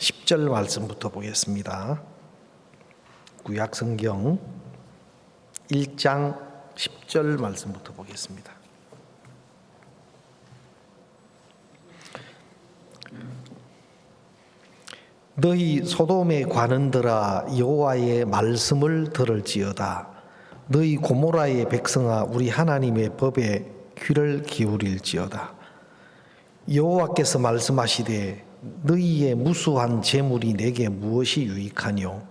10절 말씀부터 보겠습니다. 구약성경 1장 10절 말씀부터 보겠습니다. 너희 소돔의 관원들아 여호와의 말씀을 들을지어다. 너희 고모라의 백성아 우리 하나님의 법에 귀를 기울일지어다. 여호와께서 말씀하시되 너희의 무수한 재물이 내게 무엇이 유익하뇨?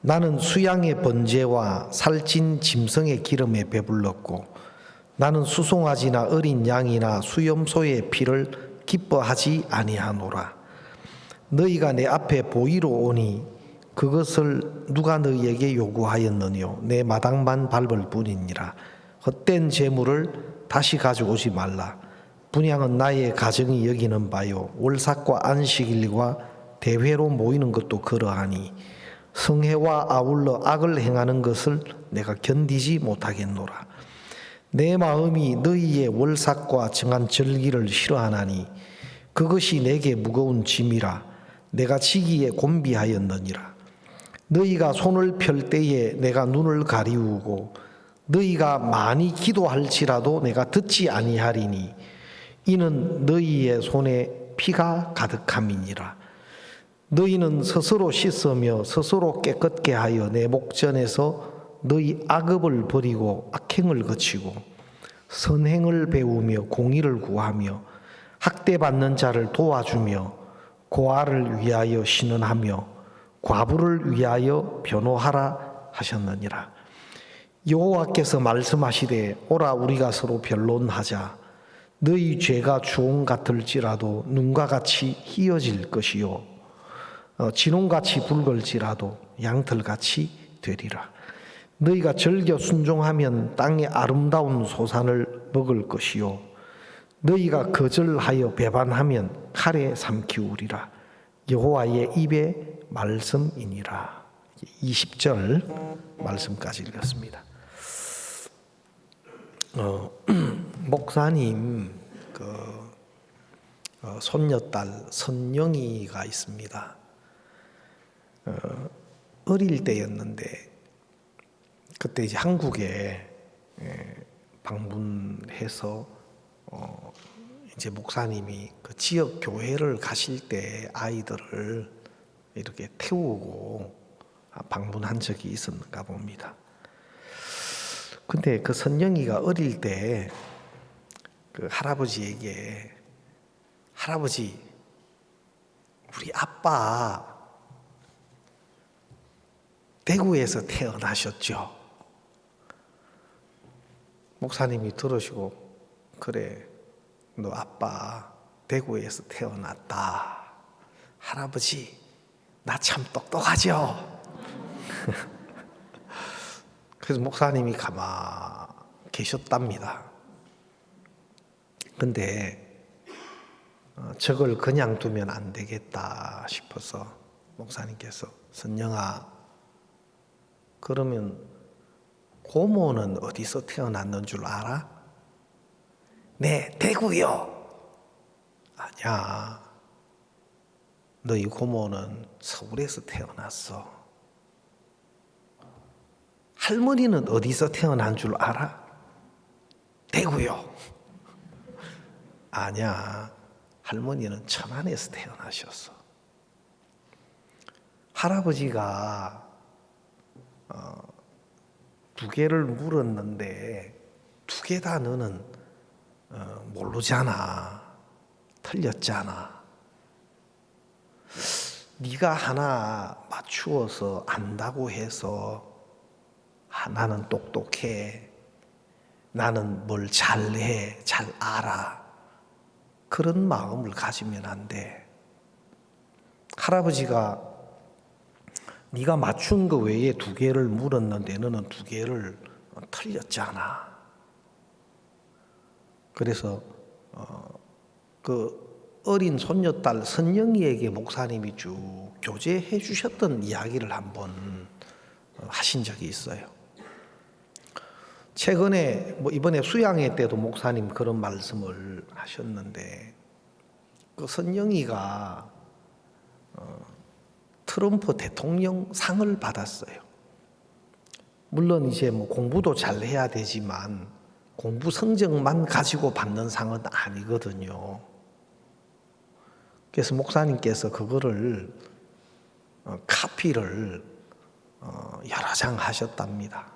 나는 수양의 번제와 살찐 짐승의 기름에 배불렀고 나는 수송아지나 어린 양이나 수염소의 피를 기뻐하지 아니하노라. 너희가 내 앞에 보이러 오니 그것을 누가 너희에게 요구하였느뇨? 내 마당만 밟을 뿐이니라. 헛된 재물을 다시 가져오지 말라. 분향은 나의 가정이 여기는 바요. 월삭과 안식일과 대회로 모이는 것도 그러하니 성회와 아울러 악을 행하는 것을 내가 견디지 못하겠노라. 내 마음이 너희의 월삭과 정한 절기를 싫어하나니 그것이 내게 무거운 짐이라. 내가 지기에 곤비하였느니라. 너희가 손을 펼 때에 내가 눈을 가리우고 너희가 많이 기도할지라도 내가 듣지 아니하리니 이는 너희의 손에 피가 가득함이니라. 너희는 스스로 씻으며 스스로 깨끗게 하여 내 목전에서 너희 악업을 버리고 악행을 거치고 선행을 배우며 공의를 구하며 학대받는 자를 도와주며 고아를 위하여 신원하며 과부를 위하여 변호하라 하셨느니라. 여호와께서 말씀하시되 오라 우리가 서로 변론하자. 너희 죄가 주홍 같을지라도 눈과 같이 희어질 것이요 진홍같이 붉을지라도 양털같이 되리라. 너희가 즐겨 순종하면 땅의 아름다운 소산을 먹을 것이요 너희가 거절하여 배반하면 칼에 삼키우리라. 여호와의 입의 말씀이니라. 20절 말씀까지 읽었습니다. 목사님 손녀딸 선영이가 있습니다. 어릴 때였는데 그때 이제 한국에 방문해서 이제 목사님이 그 지역 교회를 가실 때 아이들을 이렇게 태우고 방문한 적이 있었는가 봅니다. 근데 그 선영이가 어릴 때 그 할아버지에게 할아버지 우리 아빠 대구에서 태어나셨죠? 목사님이 들으시고 그래 너 아빠 대구에서 태어났다. 할아버지 나 참 똑똑하죠? 그래서 목사님이 가만 계셨답니다. 근데 저걸 그냥 두면 안 되겠다 싶어서 목사님께서 선영아 그러면 고모는 어디서 태어났는 줄 알아? 네, 대구요. 아니야. 너희 고모는 서울에서 태어났어. 할머니는 어디서 태어난 줄 알아? 대구요. 아니야. 할머니는 천안에서 태어나셨어. 할아버지가 두 개를 물었는데 두 개 다 너는 모르잖아. 틀렸잖아. 네가 하나 맞추어서 안다고 해서 나는 똑똑해. 나는 뭘 잘해. 잘 알아. 그런 마음을 가지면 안 돼. 할아버지가 네가 맞춘 거 외에 두 개를 물었는데 너는 두 개를 틀렸잖아. 그래서 그 어린 손녀딸 선영이에게 목사님이 쭉 교제해 주셨던 이야기를 한번 하신 적이 있어요. 최근에 이번에 수양회 때도 목사님 그런 말씀을 하셨는데 그 선영이가 트럼프 대통령 상을 받았어요. 물론 이제 뭐 공부도 잘 해야 되지만 공부 성적만 가지고 받는 상은 아니거든요. 그래서 목사님께서 그거를 카피를 여러 장 하셨답니다.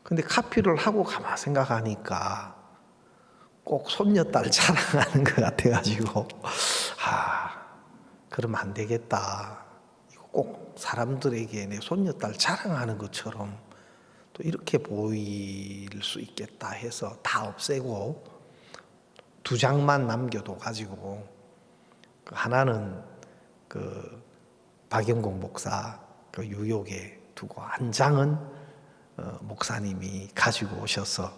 근데 카피를 하고 가만 생각하니까 꼭 손녀딸 자랑하는 것 같아가지고 그러면 안 되겠다. 이거 꼭 사람들에게 내 손녀딸 자랑하는 것처럼 또 이렇게 보일 수 있겠다 해서 다 없애고 2장만 남겨둬 가지고 하나는 그 박영공 목사 그 유욕에 두고 한 장은 목사님이 가지고 오셔서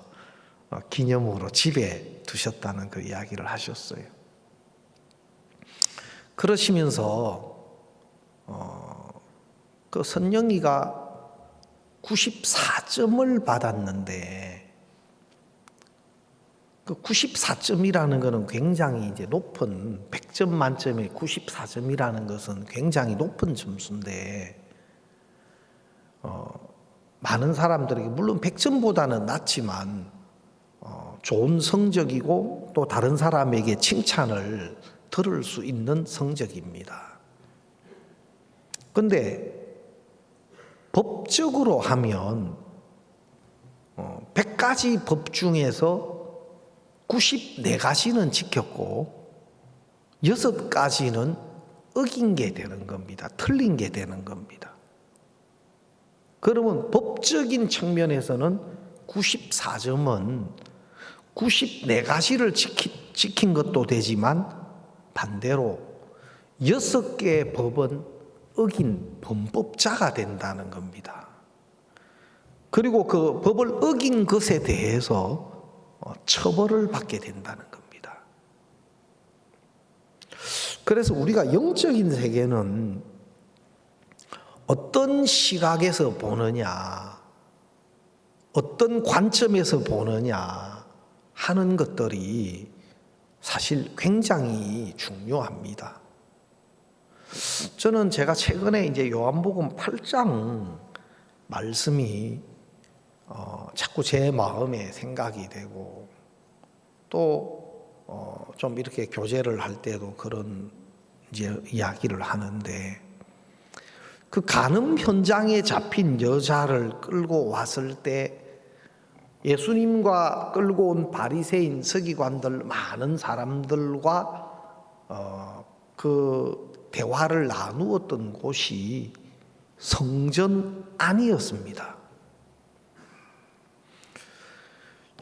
기념으로 집에 두셨다는 그 이야기를 하셨어요. 그러시면서 그 선영이가 94점을 받았는데 그 94점이라는 것은 굉장히 이제 높은 100점 만점에 94점이라는 것은 굉장히 높은 점수인데 많은 사람들에게 물론 100점보다는 낮지만 좋은 성적이고 또 다른 사람에게 칭찬을 들을 수 있는 성적입니다. 그런데 법적으로 하면 100가지 법 중에서 94가지는 지켰고 6가지는 어긴 게 되는 겁니다. 틀린 게 되는 겁니다. 그러면 법적인 측면에서는 94점은 94가지를 지킨 것도 되지만 반대로 6개의 법은 어긴 범법자가 된다는 겁니다. 그리고 그 법을 어긴 것에 대해서 처벌을 받게 된다는 겁니다. 그래서 우리가 영적인 세계는 어떤 시각에서 보느냐, 어떤 관점에서 보느냐 하는 것들이 사실 굉장히 중요합니다. 저는 제가 최근에 이제 요한복음 8장 말씀이 자꾸 제 마음에 생각이 되고 또 좀 이렇게 교제를 할 때도 그런 이제 이야기를 하는데 그 간음 현장에 잡힌 여자를 끌고 왔을 때 예수님과 끌고 온 바리새인 서기관들 많은 사람들과 그 대화를 나누었던 곳이 성전 안이었습니다.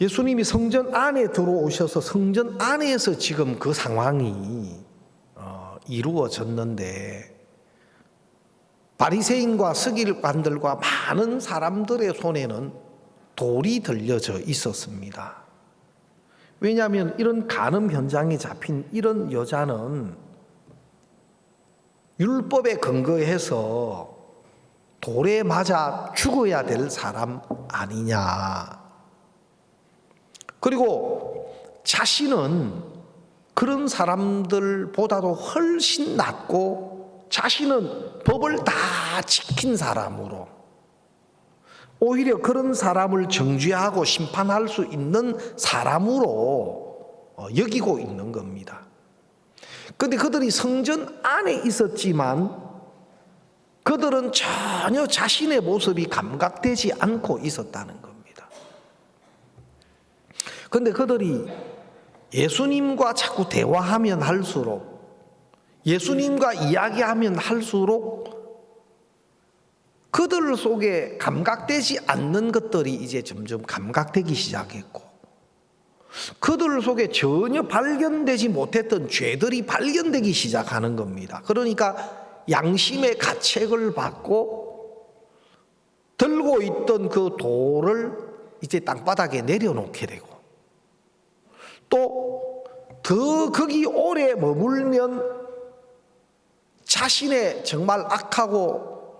예수님이 성전 안에 들어오셔서 성전 안에서 지금 그 상황이 이루어졌는데 바리새인과 서기관들과 많은 사람들의 손에는 돌이 들려져 있었습니다. 왜냐하면 이런 간음 현장에 잡힌 이런 여자는 율법에 근거해서 돌에 맞아 죽어야 될 사람 아니냐. 그리고 자신은 그런 사람들보다도 훨씬 낫고 자신은 법을 다 지킨 사람으로 오히려 그런 사람을 정죄하고 심판할 수 있는 사람으로 여기고 있는 겁니다. 그런데 그들이 성전 안에 있었지만 그들은 전혀 자신의 모습이 감각되지 않고 있었다는 겁니다. 그런데 그들이 예수님과 자꾸 대화하면 할수록 예수님과 이야기하면 할수록 그들 속에 감각되지 않는 것들이 이제 점점 감각되기 시작했고 그들 속에 전혀 발견되지 못했던 죄들이 발견되기 시작하는 겁니다. 그러니까 양심의 가책을 받고 들고 있던 그 돌을 이제 땅바닥에 내려놓게 되고 또 더 거기 오래 머물면 자신의 정말 악하고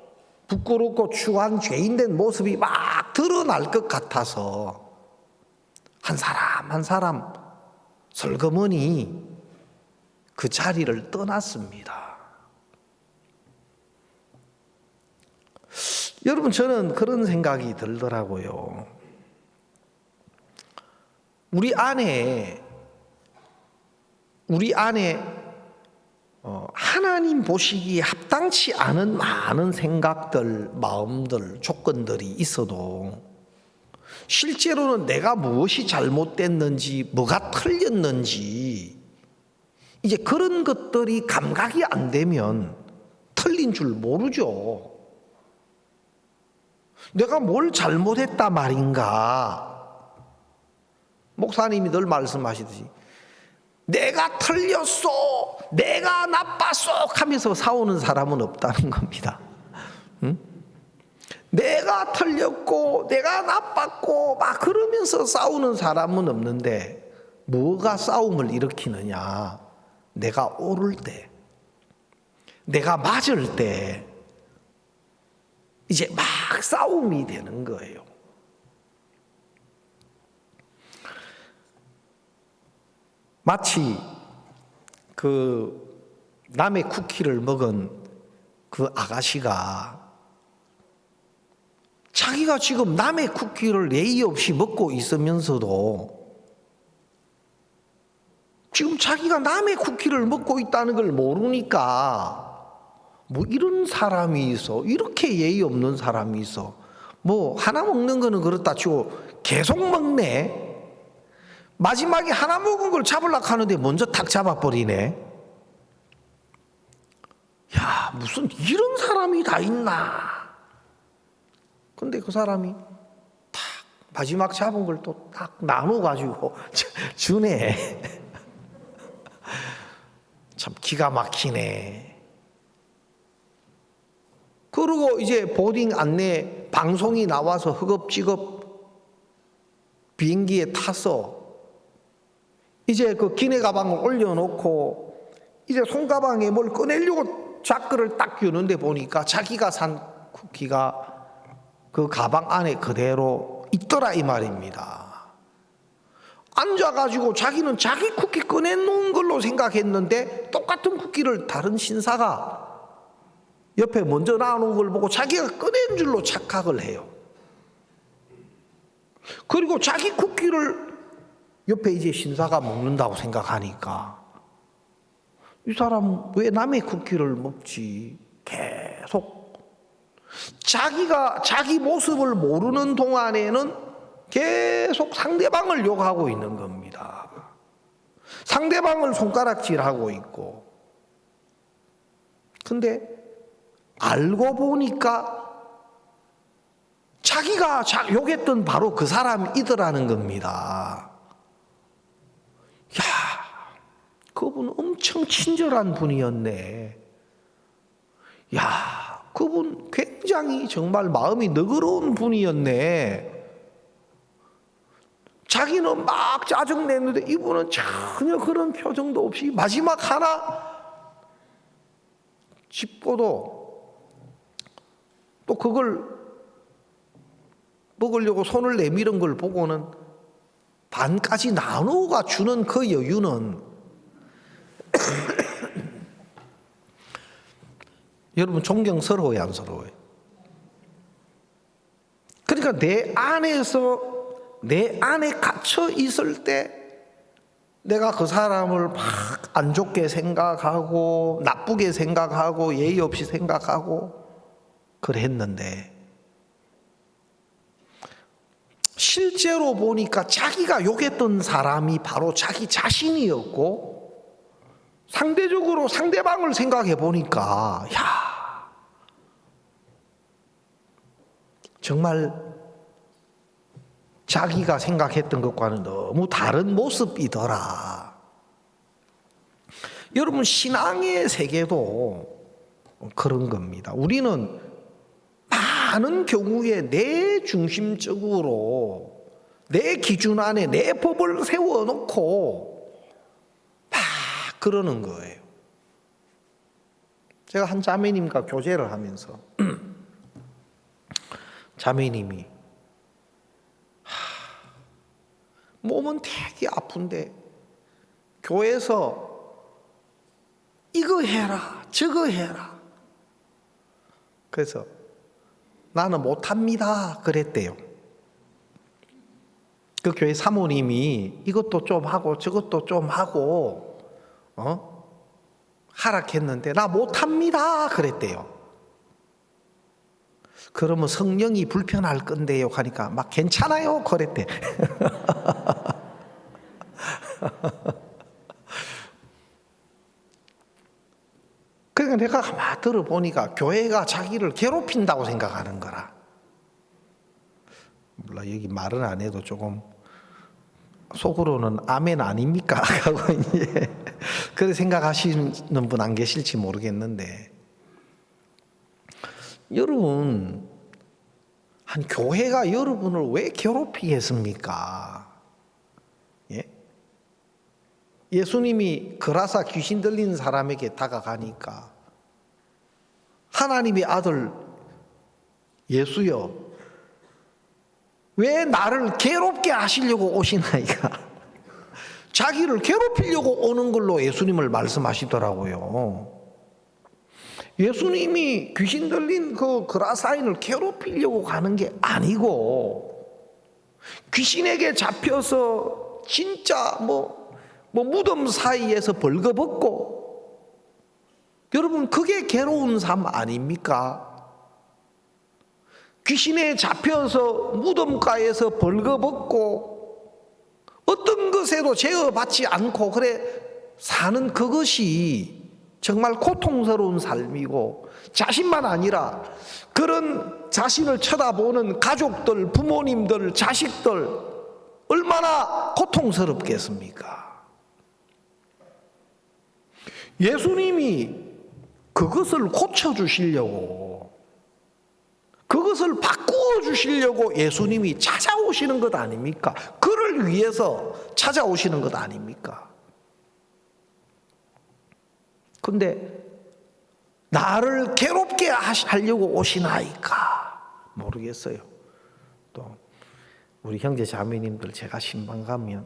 부끄럽고 추한 죄인된 모습이 막 드러날 것 같아서 한 사람 한 사람 설거머니 그 자리를 떠났습니다. 여러분, 저는 그런 생각이 들더라고요. 우리 안에 하나님 보시기에 합당치 않은 많은 생각들, 마음들, 조건들이 있어도 실제로는 내가 무엇이 잘못됐는지, 뭐가 틀렸는지, 이제 그런 것들이 감각이 안 되면 틀린 줄 모르죠. 내가 뭘 잘못했다 말인가? 목사님이 늘 말씀하시듯이 내가 틀렸어, 내가 나빴어 하면서 싸우는 사람은 없다는 겁니다. 응? 내가 틀렸고 내가 나빴고 막 그러면서 싸우는 사람은 없는데, 뭐가 싸움을 일으키느냐? 내가 옳을 때, 내가 맞을 때 이제 막 싸움이 되는 거예요. 마치 그 남의 쿠키를 먹은 그 아가씨가 자기가 지금 남의 쿠키를 예의 없이 먹고 있으면서도 지금 자기가 남의 쿠키를 먹고 있다는 걸 모르니까, 뭐 이런 사람이 있어, 이렇게 예의 없는 사람이 있어, 뭐 하나 먹는 거는 그렇다 치고 계속 먹네. 마지막에 하나 먹은 걸 잡으려고 하는데 먼저 탁 잡아버리네. 야, 무슨 이런 사람이 다 있나. 근데 그 사람이 탁 마지막 잡은 걸 또 딱 나눠가지고 주네. 참 기가 막히네. 그리고 이제 보딩 안내 방송이 나와서 허겁지겁 비행기에 타서 이제 그 기내 가방을 올려놓고 이제 손가방에 뭘 꺼내려고 자크를 딱 껴는데 보니까 자기가 산 쿠키가 그 가방 안에 그대로 있더라 이 말입니다. 앉아가지고 자기는 자기 쿠키 꺼내놓은 걸로 생각했는데 똑같은 쿠키를 다른 신사가 옆에 먼저 놔놓은 걸 보고 자기가 꺼낸 줄로 착각을 해요. 그리고 자기 쿠키를 옆에 이제 신사가 먹는다고 생각하니까 이 사람 왜 남의 쿠키를 먹지? 계속 자기가 자기 모습을 모르는 동안에는 계속 상대방을 욕하고 있는 겁니다. 상대방을 손가락질하고 있고. 근데 알고 보니까 자기가 욕했던 바로 그 사람이더라는 겁니다. 야, 그분 엄청 친절한 분이었네. 야, 그분 굉장히 정말 마음이 너그러운 분이었네. 자기는 막 짜증냈는데 이분은 전혀 그런 표정도 없이 마지막 하나 짚고도 또 그걸 먹으려고 손을 내밀은 걸 보고는 반까지 나누어가 주는 그 여유는 여러분 존경스러워요, 안 스러워요? 그러니까 내 안에 갇혀 있을 때 내가 그 사람을 막 안 좋게 생각하고 나쁘게 생각하고 예의 없이 생각하고 그랬는데 실제로 보니까 자기가 욕했던 사람이 바로 자기 자신이었고 상대적으로 상대방을 생각해 보니까 야, 정말 자기가 생각했던 것과는 너무 다른 모습이더라. 여러분, 신앙의 세계도 그런 겁니다. 우리는 많은 경우에 내 중심적으로 내 기준 안에 내 법을 세워놓고 막 그러는 거예요. 제가 한 자매님과 교제를 하면서 자매님이 몸은 되게 아픈데 교회에서 이거 해라 저거 해라. 그래서 나는 못합니다 그랬대요. 그 교회 사모님이 이것도 좀 하고 저것도 좀 하고 하락했는데 나 못합니다 그랬대요. 그러면 성령이 불편할 건데요 하니까 막 괜찮아요 그랬대. 그러니까 내가 가만히 들어보니까 교회가 자기를 괴롭힌다고 생각하는 거라. 몰라, 여기 말은 안 해도 조금 속으로는 아멘 아닙니까? 하고 이제 그렇게 생각하시는 분 안 계실지 모르겠는데, 여러분, 한 교회가 여러분을 왜 괴롭히겠습니까? 예? 예수님이 그라사 귀신 들린 사람에게 다가가니까 하나님의 아들 예수여, 왜 나를 괴롭게 하시려고 오시나이까? 자기를 괴롭히려고 오는 걸로 예수님을 말씀하시더라고요. 예수님이 귀신 들린 그 그라사인을 괴롭히려고 가는 게 아니고, 귀신에게 잡혀서 진짜 무덤 사이에서 벌거벗고, 여러분 그게 괴로운 삶 아닙니까? 귀신에 잡혀서 무덤가에서 벌거벗고 어떤 것에도 제어받지 않고 그래 사는 그것이 정말 고통스러운 삶이고, 자신만 아니라 그런 자신을 쳐다보는 가족들, 부모님들, 자식들 얼마나 고통스럽겠습니까? 예수님이 그것을 고쳐주시려고, 그것을 바꾸어 주시려고 예수님이 찾아오시는 것 아닙니까? 그를 위해서 찾아오시는 것 아닙니까? 근데 나를 괴롭게 하려고 오시나이까? 모르겠어요. 또 우리 형제 자매님들 제가 신방 가면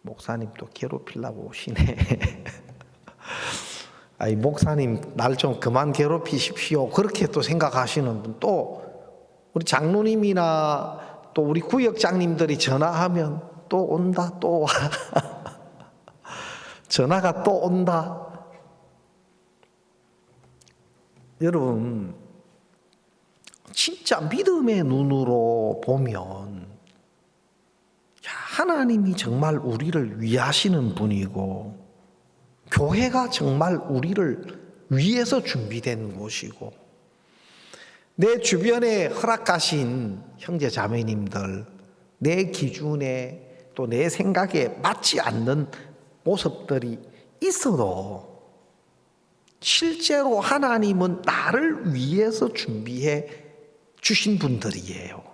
목사님 또 괴롭히려고 오시네. 아이, 목사님 날 좀 그만 괴롭히십시오 그렇게 또 생각하시는 분, 또 우리 장로님이나 또 우리 구역장님들이 전화하면 또 온다, 또 와. 전화가 또 온다. 여러분, 진짜 믿음의 눈으로 보면 하나님이 정말 우리를 위하시는 분이고, 교회가 정말 우리를 위해서 준비된 곳이고, 내 주변에 허락하신 형제 자매님들, 내 기준에 또 내 생각에 맞지 않는 모습들이 있어도 실제로 하나님은 나를 위해서 준비해 주신 분들이에요.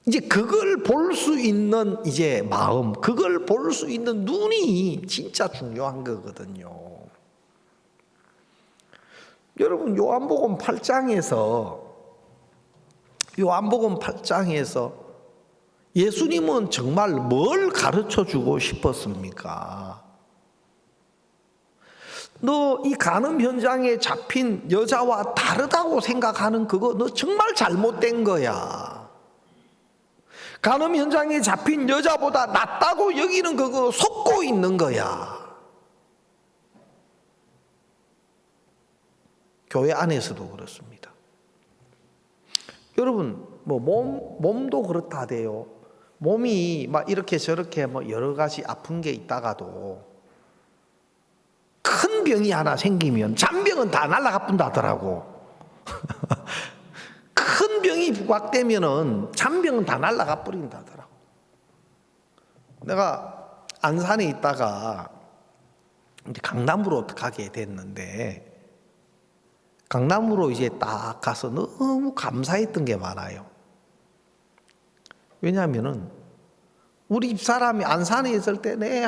이제 그걸 볼 수 있는 이제 마음, 그걸 볼 수 있는 눈이 진짜 중요한 거거든요. 여러분, 요한복음 8장에서 예수님은 정말 뭘 가르쳐 주고 싶었습니까? 너 이 간음 현장에 잡힌 여자와 다르다고 생각하는 그거 너 정말 잘못된 거야. 간음 현장에 잡힌 여자보다 낫다고 여기는 그거 속고 있는 거야. 교회 안에서도 그렇습니다. 여러분, 몸도 그렇다대요. 몸이 막 이렇게 저렇게 여러 가지 아픈 게 있다가도 큰 병이 하나 생기면 잔병은 다 날아가 뿐다더라고. 큰 병이 부각되면은 잔병은 다 날아가 버린다더라고. 내가 안산에 있다가 이제 강남으로 가게 됐는데, 강남으로 이제 딱 가서 너무 감사했던 게 많아요. 왜냐하면은 우리 집 사람이 안산에 있을 때 내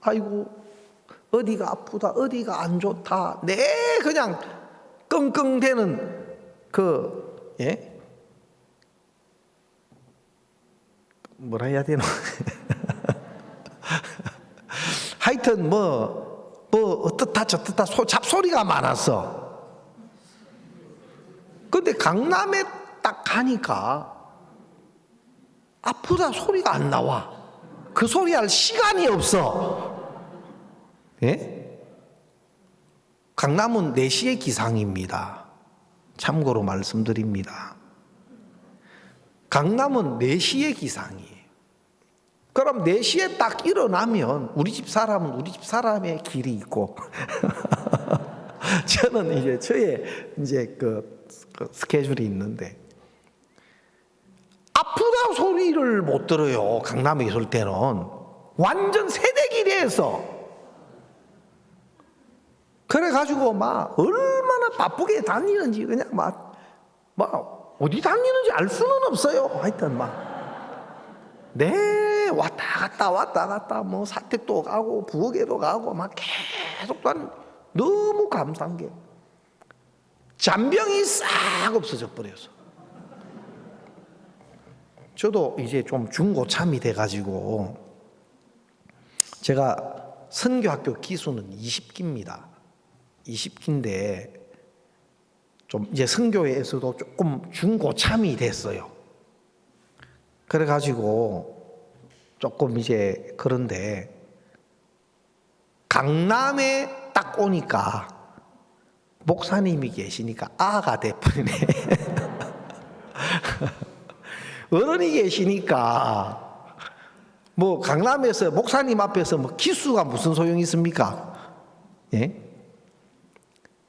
아이고 어디가 아프다, 어디가 안 좋다, 내 그냥 끙끙대는 뭐라 해야 되나? 하여튼 어떻다 저떻다 잡소리가 많았어. 근데 강남에 딱 가니까 아프다 소리가 안 나와. 그 소리 할 시간이 없어. 예? 강남은 4시의 기상입니다. 참고로 말씀드립니다. 강남은 4시의 기상이에요. 그럼 4시에 딱 일어나면 우리 집 사람은 우리 집 사람의 길이 있고 저는 이제 저의 이제 그 스케줄이 있는데 아프다 소리를 못 들어요. 강남에 있을 때는 완전 세대길에서 그래가지고 막 얼마나 바쁘게 다니는지 그냥 막 어디 다니는지 알 수는 없어요. 하여튼 네 왔다 갔다 뭐 사택도 가고 부엌에도 가고 막 계속 너무 감사한 게 잔병이 싹 없어져 버려서 저도 이제 좀 중고참이 돼가지고 제가 선교학교 기수는 20기입니다. 20기인데 좀 이제 선교회에서도 조금 중고참이 됐어요. 그래가지고 조금 이제 그런데 강남에 딱 오니까 목사님이 계시니까 아가 돼버리네. 어른이 계시니까 뭐 강남에서 목사님 앞에서 뭐 기수가 무슨 소용이 있습니까? 예?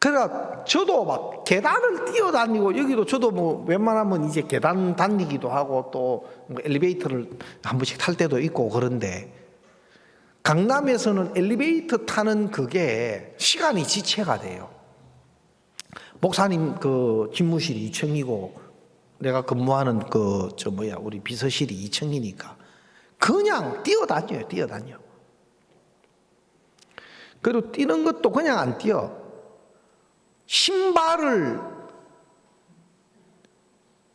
그러니까 저도 막 계단을 뛰어다니고 여기도 저도 뭐 웬만하면 이제 계단 다니기도 하고 또 엘리베이터를 한 번씩 탈 때도 있고 그런데 강남에서는 엘리베이터 타는 그게 시간이 지체가 돼요. 목사님 그 집무실이 2층이고 내가 근무하는 우리 비서실이 2층이니까 그냥 뛰어다녀요. 그리고 뛰는 것도 그냥 안 뛰어. 신발을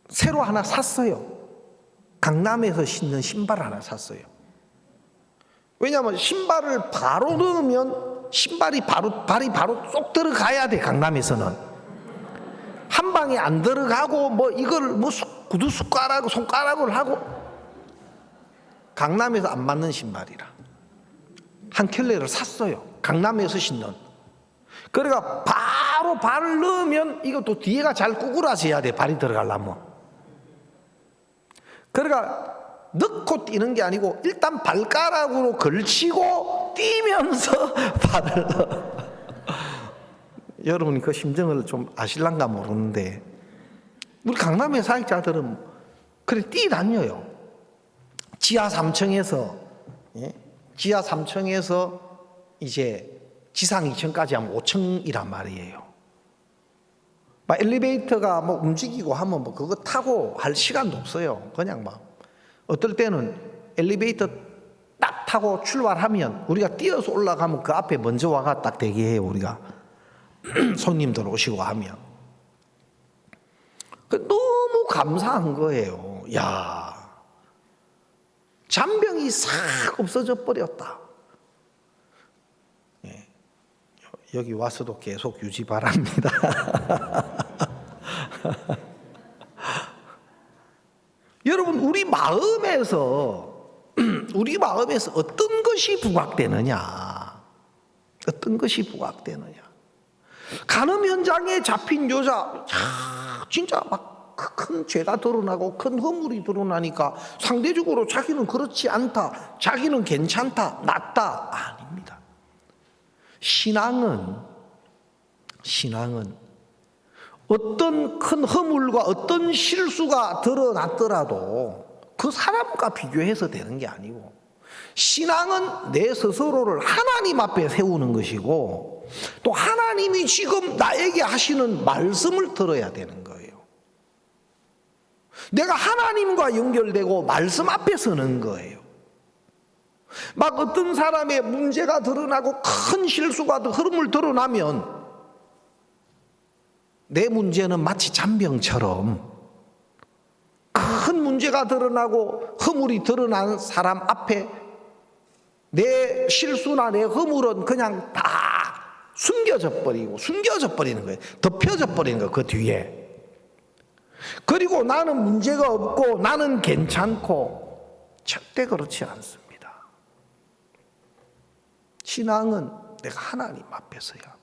새로 하나 샀어요. 강남에서 신는 신발 하나 샀어요. 왜냐하면 신발을 바로 넣으면 발이 바로 쏙 들어가야 돼. 강남에서는 한 방에 안 들어가고 뭐 이걸 뭐 구두 손가락을 하고 강남에서 안 맞는 신발이라 한 켤레를 샀어요. 강남에서 신는. 그러니까 바로 발을 넣으면 이것도 뒤에가 잘 구부라져야 돼. 발이 들어가려면. 그러니까 넣고 뛰는 게 아니고 일단 발가락으로 걸치고 뛰면서 발을 넣어. 여러분이 그 심정을 좀 아실란가 모르는데 우리 강남의 사역자들은 그래 뛰다녀요. 지하 3층에서 이제 지상 2층까지 하면 5층이란 말이에요. 막 엘리베이터가 뭐 움직이고 하면 뭐 그거 타고 할 시간도 없어요. 그냥 어떨 때는 엘리베이터 딱 타고 출발하면 우리가 뛰어서 올라가면 그 앞에 먼저 와가 딱 대기해요. 우리가 손님들 오시고 하면 너무 감사한 거예요. 야, 잔병이 싹 없어져 버렸다. 여기 와서도 계속 유지 바랍니다. 여러분 우리 마음에서 어떤 것이 부각되느냐? 어떤 것이 부각되느냐? 간음 현장에 잡힌 여자 진짜 막 큰 죄가 드러나고 큰 허물이 드러나니까 상대적으로 자기는 그렇지 않다, 자기는 괜찮다, 낫다. 아닙니다. 신앙은 어떤 큰 허물과 어떤 실수가 드러났더라도 그 사람과 비교해서 되는 게 아니고 신앙은 내 스스로를 하나님 앞에 세우는 것이고 또 하나님이 지금 나에게 하시는 말씀을 들어야 되는 거예요. 내가 하나님과 연결되고 말씀 앞에 서는 거예요. 막 어떤 사람의 문제가 드러나고 큰 실수가 흐름을 드러나면 내 문제는 마치 잔병처럼 큰 문제가 드러나고 허물이 드러난 사람 앞에 내 실수나 내 허물은 그냥 다 숨겨져 버리는 거예요. 덮여져 버리는 거예요. 그 뒤에. 그리고 나는 문제가 없고 나는 괜찮고, 절대 그렇지 않습니다. 신앙은 내가 하나님 앞에서야 합니다.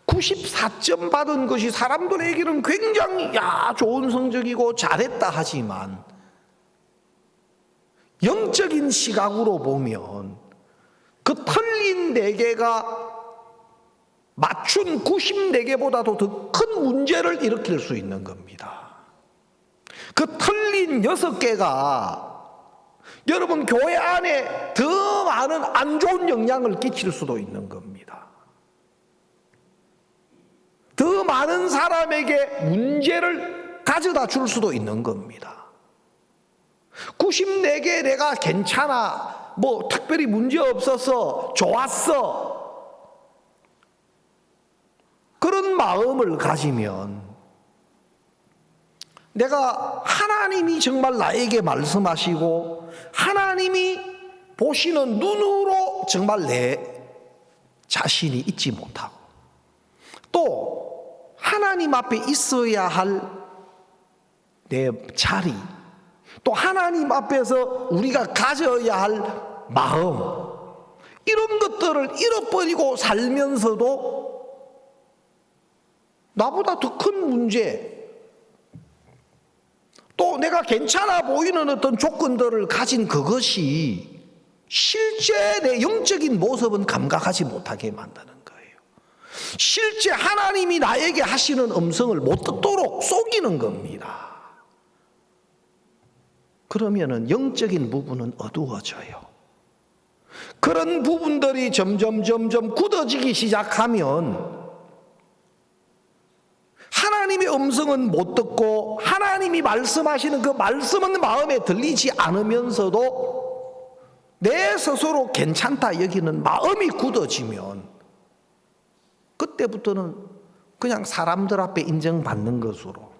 94점 받은 것이 사람들에게는 굉장히 좋은 성적이고 잘했다 하지만, 영적인 시각으로 보면 그 틀린 4개가 맞춘 94개보다도 더 큰 문제를 일으킬 수 있는 겁니다. 그 틀린 6개가 여러분 교회 안에 더 많은 안 좋은 영향을 끼칠 수도 있는 겁니다. 더 많은 사람에게 문제를 가져다 줄 수도 있는 겁니다. 94개 내가 괜찮아, 뭐 특별히 문제 없어서 좋았어, 그런 마음을 가지면 내가 하나님이 정말 나에게 말씀하시고 하나님이 보시는 눈으로 정말 내 자신이 있지 못하고, 또 하나님 앞에 있어야 할 내 자리, 또 하나님 앞에서 우리가 가져야 할 마음, 이런 것들을 잃어버리고 살면서도 나보다 더 큰 문제, 또 내가 괜찮아 보이는 어떤 조건들을 가진 그것이 실제 내 영적인 모습은 감각하지 못하게 만드는 거예요. 실제 하나님이 나에게 하시는 음성을 못 듣도록 속이는 겁니다. 그러면은 영적인 부분은 어두워져요. 그런 부분들이 점점 굳어지기 시작하면 하나님의 음성은 못 듣고 하나님이 말씀하시는 그 말씀은 마음에 들리지 않으면서도 내 스스로 괜찮다 여기는 마음이 굳어지면, 그때부터는 그냥 사람들 앞에 인정받는 것으로,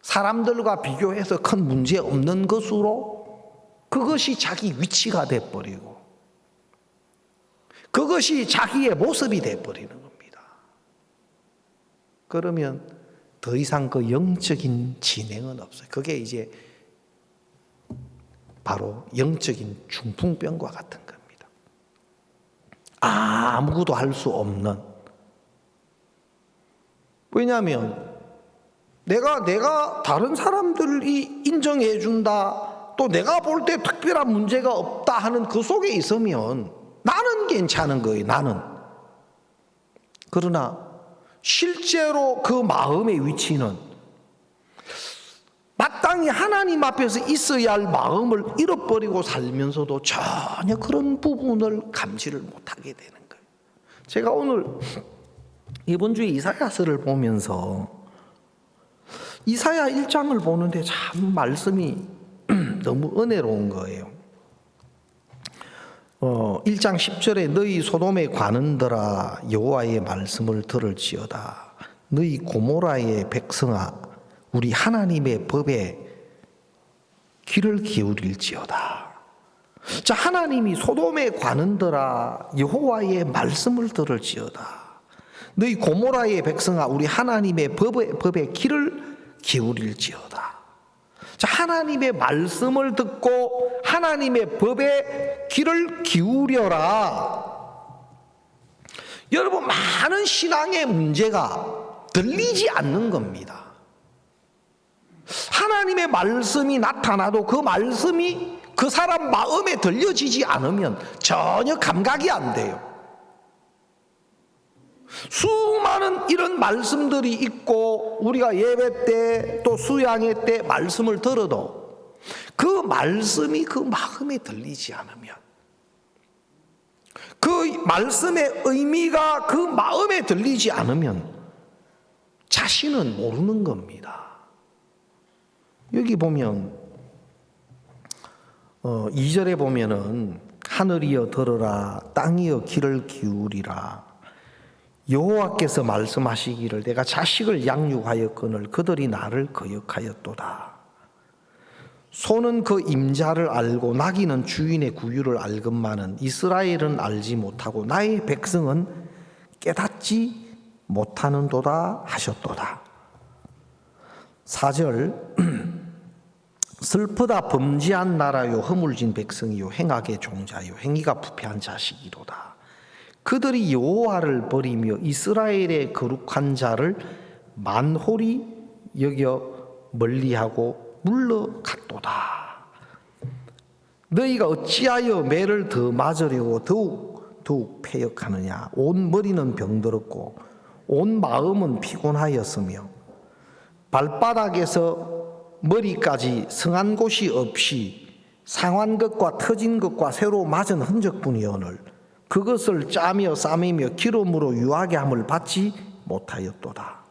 사람들과 비교해서 큰 문제 없는 것으로, 그것이 자기 위치가 돼버리고 그것이 자기의 모습이 돼버리는 겁니다. 그러면 더 이상 그 영적인 진행은 없어요. 그게 이제 바로 영적인 중풍병과 같은 겁니다. 아무것도 할 수 없는. 왜냐하면 내가 다른 사람들이 인정해 준다, 또 내가 볼 때 특별한 문제가 없다 하는 그 속에 있으면 나는 괜찮은 거예요. 나는. 그러나 실제로 그 마음의 위치는 마땅히 하나님 앞에서 있어야 할 마음을 잃어버리고 살면서도 전혀 그런 부분을 감지를 못하게 되는 거예요. 제가 오늘 이번 주에 이사야서를 보면서 이사야 1장을 보는데 참 말씀이 너무 은혜로운 거예요. 1장 10절에 너희 소돔의 관원들아 여호와의 말씀을 들을지어다. 너희 고모라의 백성아 우리 하나님의 법에 귀를 기울일지어다. 자, 하나님이 소돔의 관원들아 여호와의 말씀을 들을지어다. 너희 고모라의 백성아 우리 하나님의 법에 귀를 기울일지어다. 자, 하나님의 말씀을 듣고 하나님의 법에 귀를 기울여라. 여러분, 많은 신앙의 문제가 들리지 않는 겁니다. 하나님의 말씀이 나타나도 그 말씀이 그 사람 마음에 들려지지 않으면 전혀 감각이 안 돼요. 수많은 이런 말씀들이 있고 우리가 예배 때 또 수양회 때 말씀을 들어도 그 말씀이 그 마음에 들리지 않으면, 그 말씀의 의미가 그 마음에 들리지 않으면 자신은 모르는 겁니다. 여기 보면 2절에 보면은 하늘이여 들으라 땅이여 귀를 기울이라 여호와께서 말씀하시기를 내가 자식을 양육하였거늘 그들이 나를 거역하였도다. 소는 그 임자를 알고 나귀는 주인의 구유를 알건만은 이스라엘은 알지 못하고 나의 백성은 깨닫지 못하는도다 하셨도다. 4절 슬프다 범죄한 나라요 허물진 백성이요 행악의 종자요 행위가 부패한 자식이로다. 그들이 여호와를 버리며 이스라엘의 거룩한 자를 만홀히 여겨 멀리하고 물러갔도다. 너희가 어찌하여 매를 더 맞으려고 더욱 패역하느냐. 온 머리는 병들었고 온 마음은 피곤하였으며 발바닥에서 머리까지 성한 곳이 없이 상한 것과 터진 것과 새로 맞은 흔적뿐이오늘 그것을 짜며 싸매며 기름으로 유하게 함을 받지 못하였도다.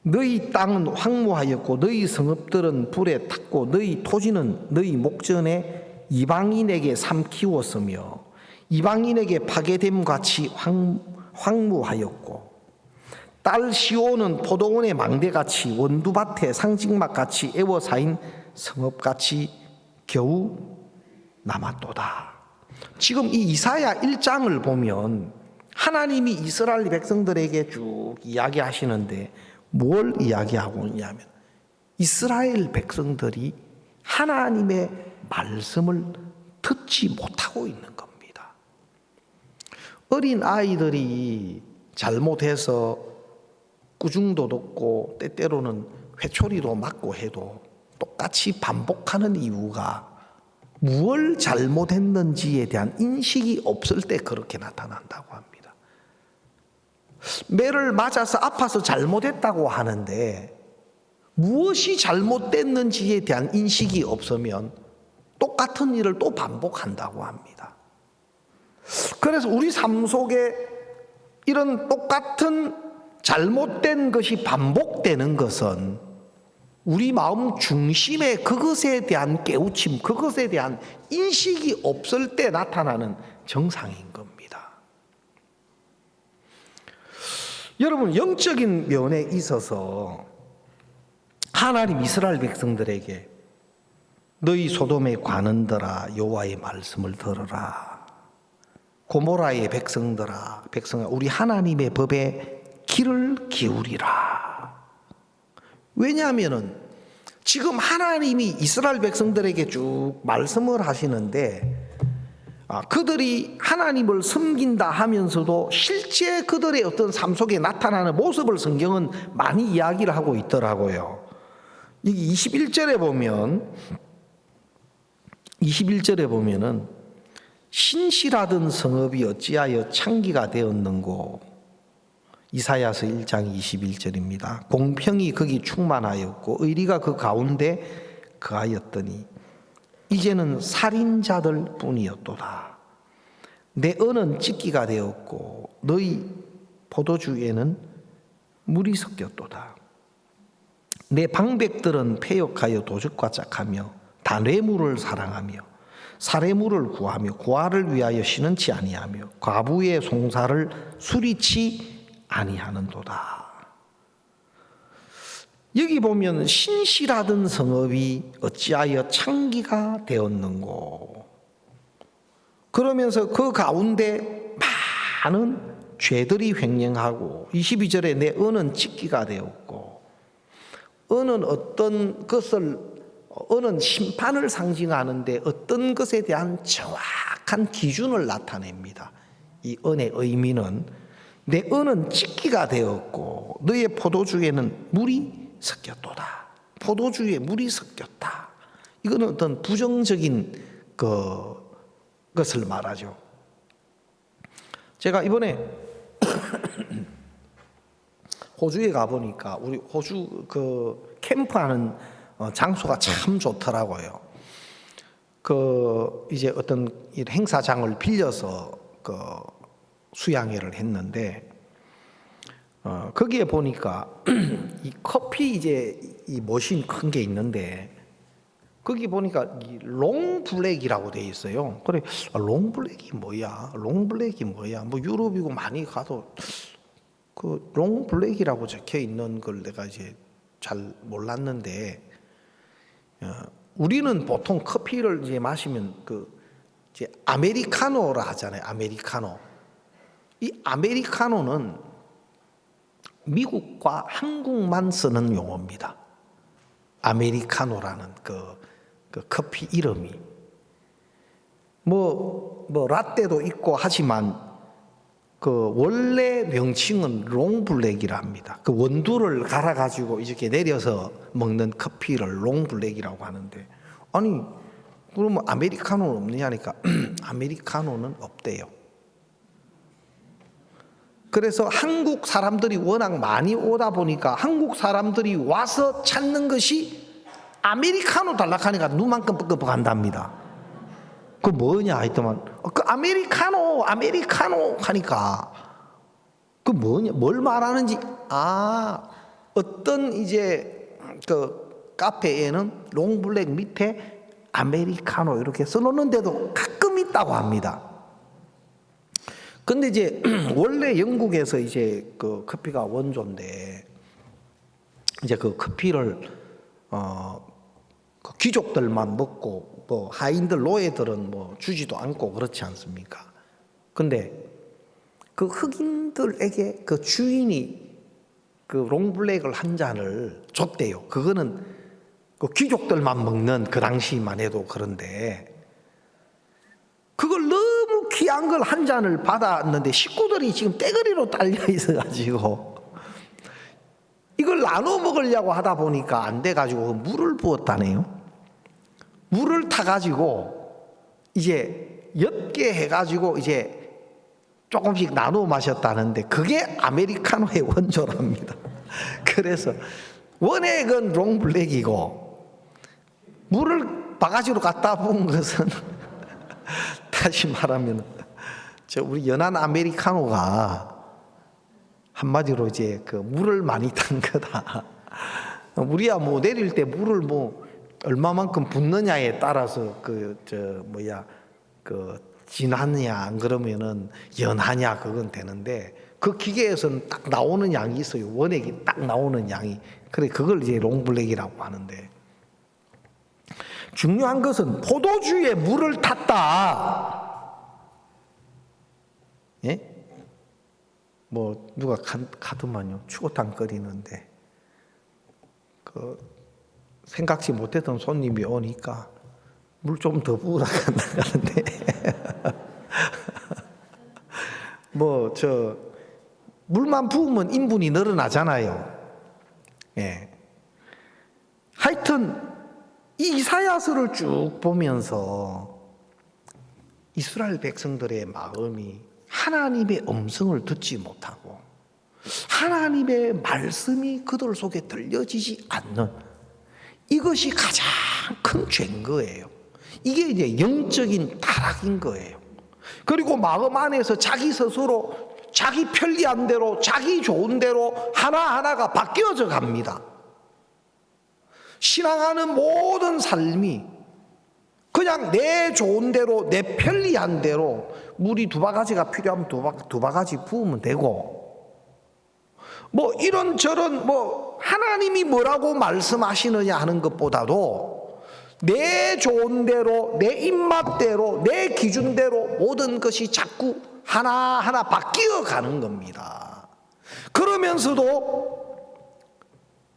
너희 땅은 황무하였고 너희 성읍들은 불에 탔고 너희 토지는 너희 목전에 이방인에게 삼키웠으며 이방인에게 파괴됨 같이 황무하였고 딸 시온은 포도원의 망대같이 원두밭의 상징막같이 애워사인 성읍같이 겨우 남았도다. 지금 이 이사야 1장을 보면 하나님이 이스라엘 백성들에게 쭉 이야기하시는데 뭘 이야기하고 있냐면 이스라엘 백성들이 하나님의 말씀을 듣지 못하고 있는 겁니다. 어린 아이들이 잘못해서 꾸중도 듣고 때때로는 회초리도 맞고 해도 똑같이 반복하는 이유가 무엇을 잘못했는지에 대한 인식이 없을 때 그렇게 나타난다고 합니다. 매를 맞아서 아파서 잘못했다고 하는데 무엇이 잘못됐는지에 대한 인식이 없으면 똑같은 일을 또 반복한다고 합니다. 그래서 우리 삶 속에 이런 똑같은 잘못된 것이 반복되는 것은 우리 마음 중심에 그것에 대한 깨우침, 그것에 대한 인식이 없을 때 나타나는 정상인 겁니다. 여러분, 영적인 면에 있어서 하나님 이스라엘 백성들에게 너희 소돔의 관원들아 여호와의 말씀을 들으라. 고모라의 백성들아 우리 하나님의 법에 귀를 기울이라. 왜냐하면은 지금 하나님이 이스라엘 백성들에게 쭉 말씀을 하시는데 그들이 하나님을 섬긴다 하면서도 실제 그들의 어떤 삶 속에 나타나는 모습을 성경은 많이 이야기를 하고 있더라고요. 여기 21절에 보면은 신실하던 성읍이 어찌하여 창기가 되었는고. 이사야서 1장 21절입니다. 공평이 거기 충만하였고 의리가 그 가운데 거하였더니 이제는 살인자들 뿐이었도다. 내 언은 찢기가 되었고 너희 포도주에는 물이 섞였도다. 내 방백들은 패역하여 도적과 짝하며 다 뇌물을 사랑하며 사례물을 구하며 고아를 위하여 신은치 아니하며 과부의 송사를 수리치 아니하는도다. 여기 보면 신실하던 성읍이 어찌하여 창기가 되었는고. 그러면서 그 가운데 많은 죄들이 횡령하고 22절에 내 언은 찢기가 되었고, 언은 어떤 것을 언은 심판을 상징하는데 어떤 것에 대한 정확한 기준을 나타냅니다. 이 언의 의미는 내 언은 찢기가 되었고 너의 포도주에는 물이 섞였도다. 포도주에 물이 섞였다. 이거는 어떤 부정적인 것을 말하죠. 제가 이번에 호주에 가보니까 우리 호주 그 캠프하는 장소가 참 좋더라고요. 이제 어떤 행사장을 빌려서 수양회를 했는데, 거기에 보니까 이 커피 이제 이 머신 큰 게 있는데, 거기 보니까 이 롱블랙이라고 돼 있어요. 그래, 롱블랙이 뭐야? 뭐 유럽이고 많이 가도 그 롱블랙이라고 적혀 있는 걸 내가 이제 잘 몰랐는데, 우리는 보통 커피를 이제 마시면 이제 아메리카노라 하잖아요. 아메리카노. 이 아메리카노는 미국과 한국만 쓰는 용어입니다. 아메리카노라는 그 커피 이름이. 뭐 라떼도 있고 하지만 그 원래 명칭은 롱블랙이라 합니다. 그 원두를 갈아가지고 이렇게 내려서 먹는 커피를 롱블랙이라고 하는데, 아니 그러면 아메리카노는 없느냐니까 아메리카노는 없대요. 그래서 한국 사람들이 워낙 많이 오다 보니까 한국 사람들이 와서 찾는 것이 아메리카노 달라하니까 눈만큼 뻑뻑 한답니다. 그 뭐냐 했더만 그 아메리카노 하니까 그 뭐냐 뭘 말하는지 어떤 이제 그 카페에는 롱블랙 밑에 아메리카노 이렇게 써놓는데도 가끔 있다고 합니다. 근데 이제 원래 영국에서 이제 그 커피가 원조인데 이제 그 커피를 그 귀족들만 먹고 뭐 하인들 노예들은 뭐 주지도 않고 그렇지 않습니까? 근데 그 흑인들에게 그 주인이 그 롱블랙을 한 잔을 줬대요. 그거는 그 귀족들만 먹는 그 당시만 해도 그런데 그걸 너무 귀한 걸 한 잔을 받았는데 식구들이 지금 떼거리로 딸려 있어가지고 이걸 나눠 먹으려고 하다 보니까 안 돼가지고 물을 부었다네요. 물을 타가지고 이제 옅게 해가지고 이제 조금씩 나눠 마셨다는데 그게 아메리카노의 원조랍니다. 그래서 원액은 롱블랙이고 물을 바가지로 갖다 부은 것은 다시 말하면 저 우리 연한 아메리카노가 한마디로 이제 그 물을 많이 탄 거다. 우리야 뭐 내릴 때 물을 뭐 얼마만큼 붓느냐에 따라서 그 진하냐 안 그러면은 연하냐 그건 되는데 그 기계에서는 딱 나오는 양이 있어요. 원액이 딱 나오는 양이. 그래 그걸 이제 롱블랙이라고 하는데 중요한 것은 포도주에 물을 탔다. 예? 뭐 누가 카드만요 추어탕 끓이는데 그 생각지 못했던 손님이 오니까 물 좀 더 부으라 한다는데 뭐 저 물만 부으면 인분이 늘어나잖아요. 예. 하여튼 이 이사야서를 쭉 보면서 이스라엘 백성들의 마음이 하나님의 음성을 듣지 못하고 하나님의 말씀이 그들 속에 들려지지 않는 이것이 가장 큰 죄인 거예요. 이게 이제 영적인 타락인 거예요. 그리고 마음 안에서 자기 스스로 자기 편리한 대로 자기 좋은 대로 하나하나가 바뀌어져 갑니다. 신앙하는 모든 삶이 그냥 내 좋은 대로 내 편리한 대로 물이 두 바가지가 필요하면 두 바가지 부으면 되고 뭐 이런저런 뭐 하나님이 뭐라고 말씀하시느냐 하는 것보다도 내 좋은 대로 내 입맛대로 내 기준대로 모든 것이 자꾸 하나하나 바뀌어 가는 겁니다. 그러면서도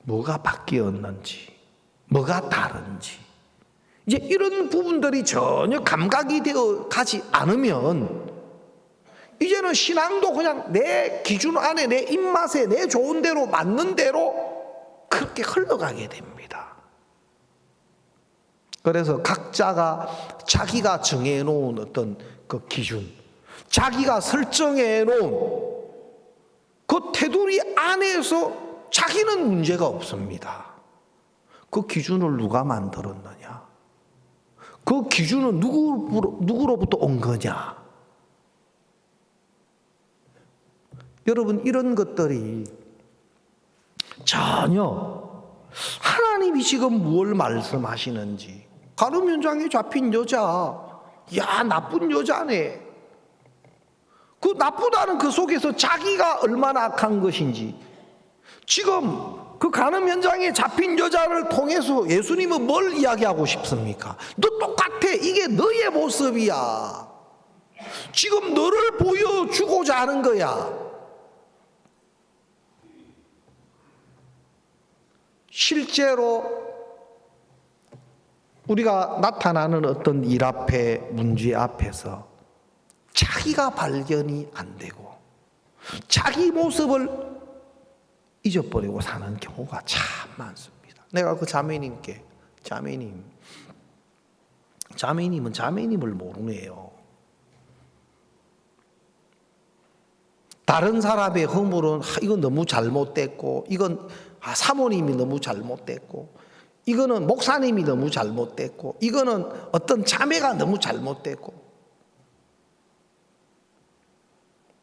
뭐가 바뀌었는지 뭐가 다른지 이제 이런 부분들이 전혀 감각이 되어 가지 않으면 이제는 신앙도 그냥 내 기준 안에 내 입맛에 내 좋은 대로 맞는 대로 그렇게 흘러가게 됩니다. 그래서 각자가 자기가 정해놓은 어떤 그 기준 자기가 설정해놓은 그 테두리 안에서 자기는 문제가 없습니다. 그 기준을 누가 만들었느냐? 그 기준은 누구로부터 온 거냐? 여러분 이런 것들이 전혀 하나님이 지금 무엇을 말씀하시는지 간음 현장에 잡힌 여자 야 나쁜 여자네 그 나쁘다는 그 속에서 자기가 얼마나 악한 것인지 지금 그 간음 현장에 잡힌 여자를 통해서 예수님은 뭘 이야기하고 싶습니까? 너 똑같아. 이게 너의 모습이야. 지금 너를 보여주고자 하는 거야. 실제로 우리가 나타나는 어떤 일 앞에, 문제 앞에서 자기가 발견이 안 되고 자기 모습을 잊어버리고 사는 경우가 참 많습니다. 내가 그 자매님께, 자매님은 자매님을 모르네요. 다른 사람의 허물은 이건 너무 잘못됐고, 이건 사모님이 너무 잘못됐고, 이거는 목사님이 너무 잘못됐고, 이거는 어떤 자매가 너무 잘못됐고,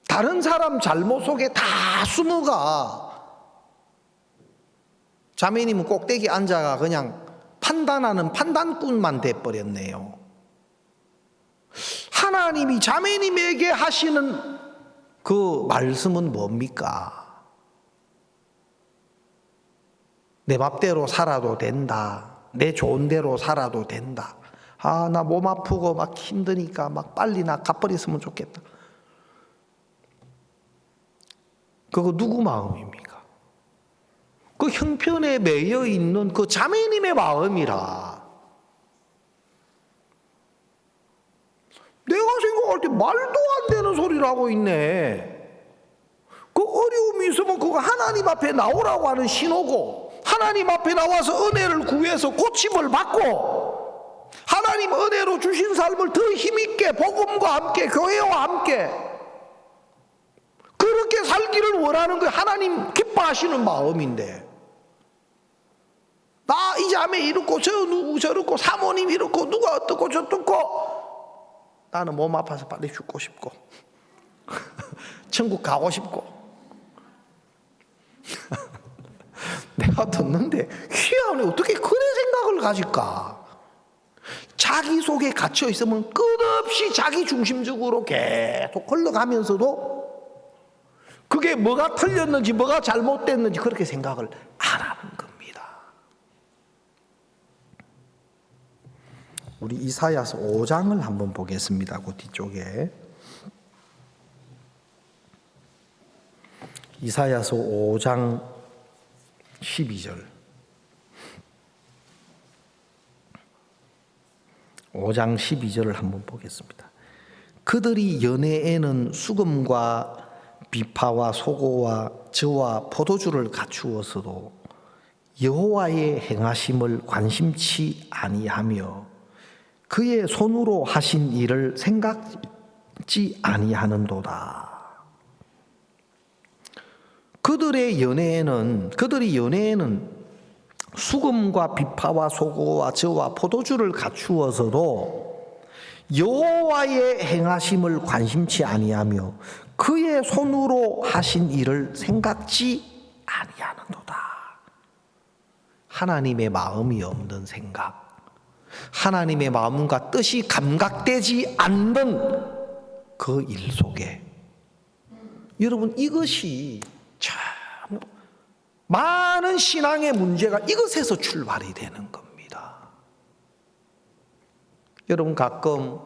다른 사람 잘못 속에 다 숨어가. 자매님은 꼭대기 앉아가 그냥 판단하는 판단꾼만 돼버렸네요. 하나님이 자매님에게 하시는 그 말씀은 뭡니까? 내 맘대로 살아도 된다. 내 좋은 대로 살아도 된다. 나 몸 아프고 막 힘드니까 막 빨리 나 가버렸으면 좋겠다. 그거 누구 마음입니까? 그 형편에 매여 있는 그 자매님의 마음이라. 내가 생각할 때 말도 안 되는 소리를 하고 있네. 그 어려움이 있으면 그거 하나님 앞에 나오라고 하는 신호고, 하나님 앞에 나와서 은혜를 구해서 고침을 받고, 하나님 은혜로 주신 삶을 더 힘있게 복음과 함께 교회와 함께 그렇게 살기를 원하는 게 하나님 기뻐하시는 마음인데, 나 이 자매 이렇고 저 누구 저렇고 사모님 이렇고 누가 어떻고 저떻고, 나는 몸 아파서 빨리 죽고 싶고 천국 가고 싶고. 내가 듣는데 희한해. 어떻게 그런 생각을 가질까? 자기 속에 갇혀 있으면 끝없이 자기 중심적으로 계속 흘러가면서도 그게 뭐가 틀렸는지 뭐가 잘못됐는지 그렇게 생각을 안 하는 겁니다. 우리 이사야서 5장을 한번 보겠습니다. 그 뒤쪽에 이사야서 5장 12절 5장 12절을 한번 보겠습니다. 그들이 연애에는 수금과 비파와 소고와 저와 포도주를 갖추어서도 여호와의 행하심을 관심치 아니하며 그의 손으로 하신 일을 생각지 아니하는도다. 그들이 연애에는 수금과 비파와 소고와 저와 포도주를 갖추어서도 여호와의 행하심을 관심치 아니하며 그의 손으로 하신 일을 생각지 아니하는도다. 하나님의 마음이 없는 생각, 하나님의 마음과 뜻이 감각되지 않는 그 일 속에, 여러분, 이것이 참 많은 신앙의 문제가 이것에서 출발이 되는 겁니다. 여러분, 가끔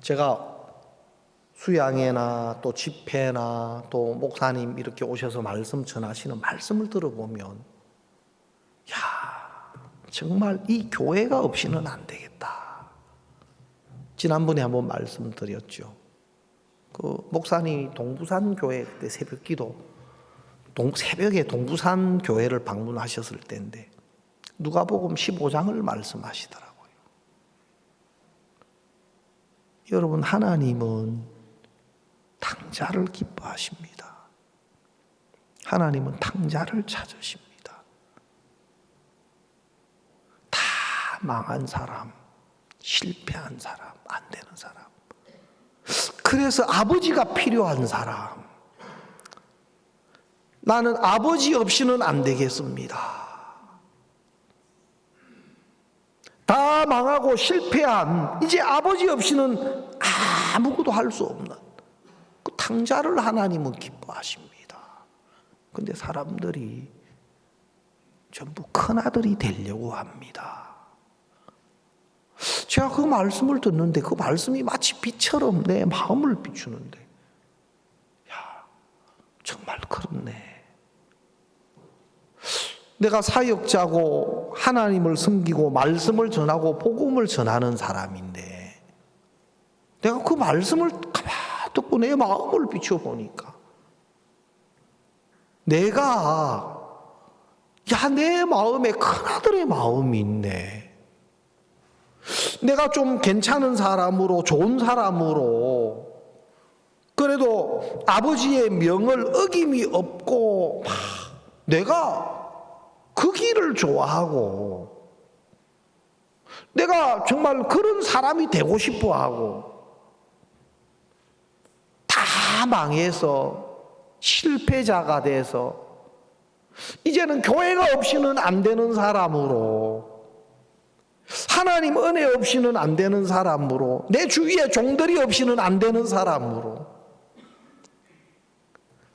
제가 수양회나 또 집회나 또 목사님 이렇게 오셔서 말씀 전하시는 말씀을 들어보면, 정말 이 교회가 없이는 안 되겠다. 지난번에 한번 말씀드렸죠. 그 목사님이 동부산 교회 그때 새벽 기도, 새벽에 동부산 교회를 방문하셨을 때인데 누가복음 15장을 말씀하시더라고요. 여러분, 하나님은 탕자를 기뻐하십니다. 하나님은 탕자를 찾으십니다. 다 망한 사람, 실패한 사람, 안 되는 사람, 그래서 아버지가 필요한 사람, 나는 아버지 없이는 안 되겠습니다. 다 망하고 실패한, 이제 아버지 없이는 아무것도 할 수 없는 그 탕자를 하나님은 기뻐하십니다. 그런데 사람들이 전부 큰아들이 되려고 합니다. 제가 그 말씀을 듣는데 그 말씀이 마치 빛처럼 내 마음을 비추는데, 정말 그렇네. 내가 사역자고 그래도 하나님을 섬기고 말씀을 전하고 복음을 전하는 사람인데 내가 그 말씀을 가만히 듣고 내 마음을 비춰보니까 내가 내 마음에 큰아들의 마음이 있네. 내가 좀 괜찮은 사람으로 좋은 사람으로 그래도 아버지의 명을 어김이 없고 내가 그 길을 좋아하고 내가 정말 그런 사람이 되고 싶어하고 다 망해서 실패자가 돼서 이제는 교회가 없이는 안 되는 사람으로 하나님 은혜 없이는 안 되는 사람으로 내 주위에 종들이 없이는 안 되는 사람으로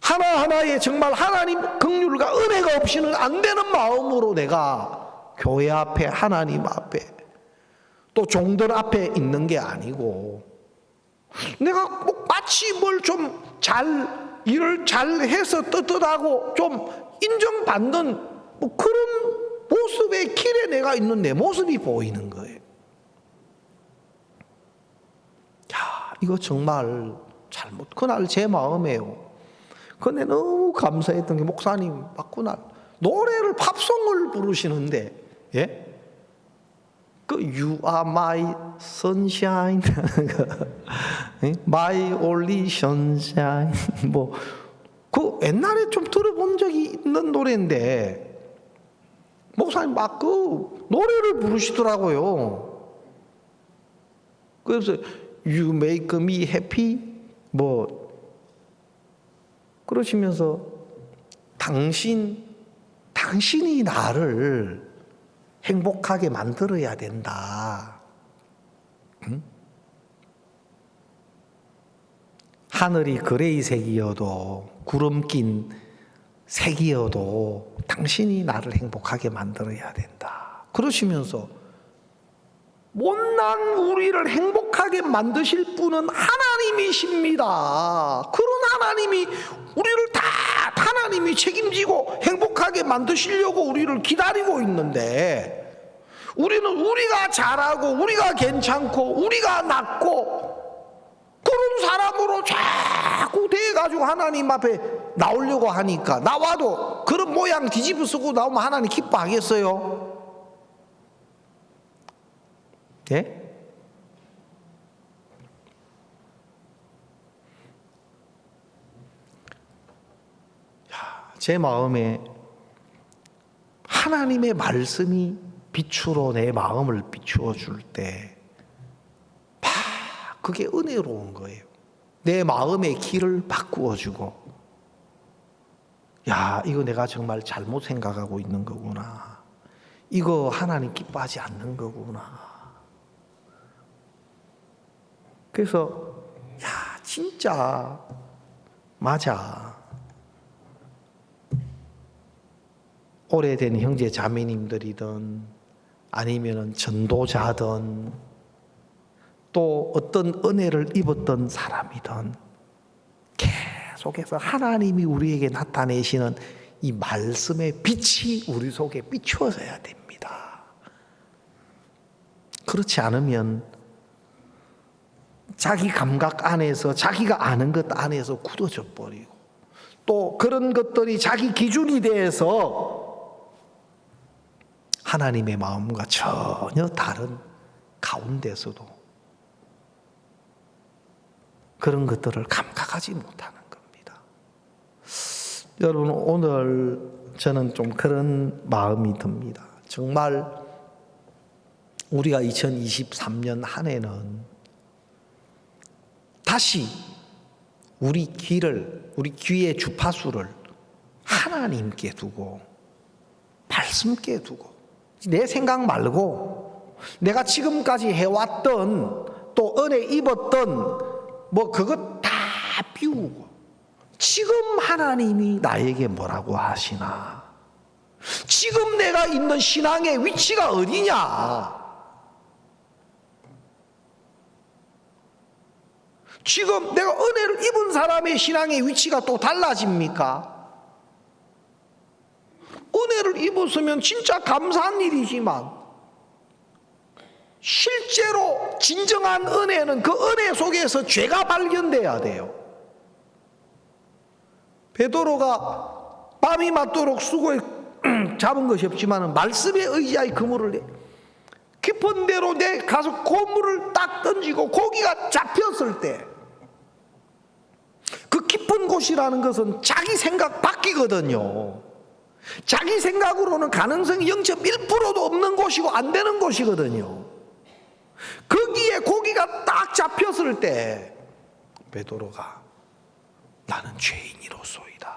하나하나에 정말 하나님 긍휼과 은혜가 없이는 안 되는 마음으로 내가 교회 앞에 하나님 앞에 또 종들 앞에 있는 게 아니고 내가 뭐 마치 뭘 좀 일을 잘 해서 떳떳하고 좀 인정받는 뭐 그런 모습의 길에 내가 있는 내 모습이 보이는 거예요. 이거 정말 그날 제 마음에요. 근데 너무 감사했던 게 목사님 맞구나. 노래를 팝송을 부르시는데 그 You are my sunshine, my only sunshine. 그 옛날에 좀 들어본 적이 있는 노래인데 목사님 막 그 노래를 부르시더라고요. 그래서 You make me happy 그러시면서 당신이 나를 행복하게 만들어야 된다. 하늘이 그레이색이어도 구름 낀 색이어도 당신이 나를 행복하게 만들어야 된다. 그러시면서 못난 우리를 행복하게 만드실 분은 하나님이십니다. 그런 하나님이 우리를 하나님이 책임지고 행복하게 만드시려고 우리를 기다리고 있는데 우리는 우리가 잘하고 우리가 괜찮고 우리가 낫고 그런 사람으로 자꾸 돼가지고 하나님 앞에 나오려고 하니까 나와도 그런 모양 뒤집어 쓰고 나오면 하나님 기뻐하겠어요? 예? 제 마음에 하나님의 말씀이 빛으로 내 마음을 비추어 줄 때 그게 은혜로운 거예요. 내 마음의 길을 바꾸어 주고 이거 내가 정말 잘못 생각하고 있는 거구나. 이거 하나님 기뻐하지 않는 거구나. 그래서 진짜 맞아. 오래된 형제 자매님들이든 아니면 전도자든 또 어떤 은혜를 입었던 사람이든 계속해서 하나님이 우리에게 나타내시는 이 말씀의 빛이 우리 속에 비추어져야 됩니다. 그렇지 않으면 자기 감각 안에서 자기가 아는 것 안에서 굳어져 버리고 또 그런 것들이 자기 기준이 돼서 하나님의 마음과 전혀 다른 가운데서도 그런 것들을 감각하지 못하는 겁니다. 여러분 오늘 저는 좀 그런 마음이 듭니다. 정말 우리가 2023년 한 해는 다시 우리 귀의 주파수를 하나님께 두고 말씀께 두고 내 생각 말고 내가 지금까지 해왔던 또 은혜 입었던 그것 다 비우고 지금 하나님이 나에게 뭐라고 하시나? 지금 내가 있는 신앙의 위치가 어디냐? 지금 내가 은혜를 입은 사람의 신앙의 위치가 또 달라집니까? 은혜를 입었으면 진짜 감사한 일이지만 실제로 진정한 은혜는 그 은혜 속에서 죄가 발견돼야 돼요. 베드로가 밤이 맞도록 수고에 잡은 것이 없지만 말씀에 의지하여 그물을 깊은 데로 내 가서 고물을 딱 던지고 고기가 잡혔을 때 그 깊은 곳이라는 것은 자기 생각 밖이거든요. 자기 생각으로는 가능성이 0.1%도 없는 곳이고 안 되는 곳이거든요. 거기에 고기가 딱 잡혔을 때 베드로가 나는 죄인이로소이다.